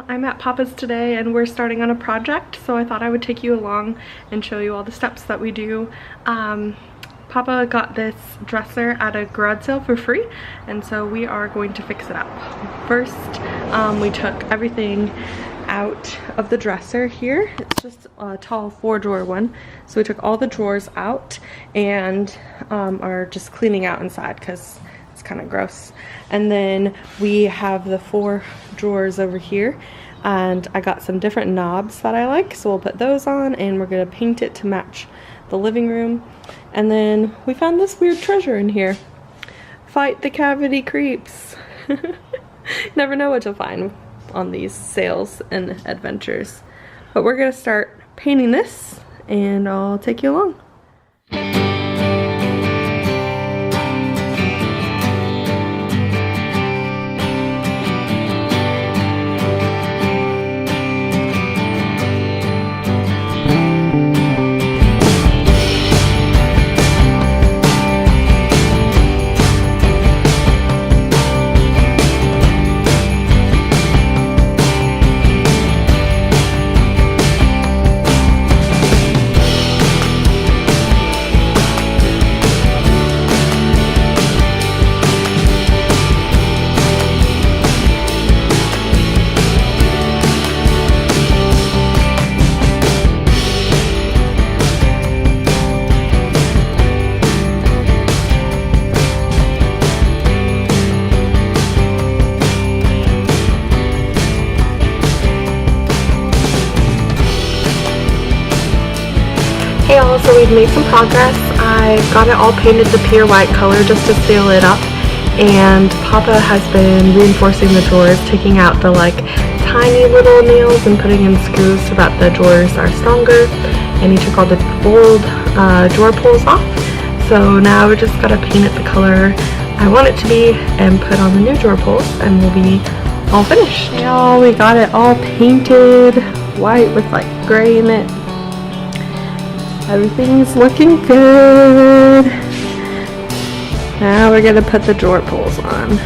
Well, I'm at Papa's today and we're starting on a project, so I thought I would take you along and show you all the steps that we do. Papa got this dresser at a garage sale for free, and so we are going to fix it up. First, we took everything out of the dresser here. It's just a tall 4-drawer one, so we took all the drawers out and are just cleaning out inside because it's kind of gross. And then we have the 4 drawers over here, and I got some different knobs that I like, so we'll put those on and we're gonna paint it to match the living room. And then we found this weird treasure in here. Fight the cavity creeps. Never know what you'll find on these sales and adventures. But we're gonna start painting this and I'll take you along. Hey all, so we've made some progress. I got it all painted the pure white color just to seal it up, and Papa has been reinforcing the drawers, taking out the tiny little nails and putting in screws so that the drawers are stronger, and he took all the old drawer pulls off. So now we just gotta paint it the color I want it to be and put on the new drawer pulls, and we'll be all finished. Hey y'all, we got it all painted white with gray in it. Everything's looking good. Now we're gonna put the drawer pulls on.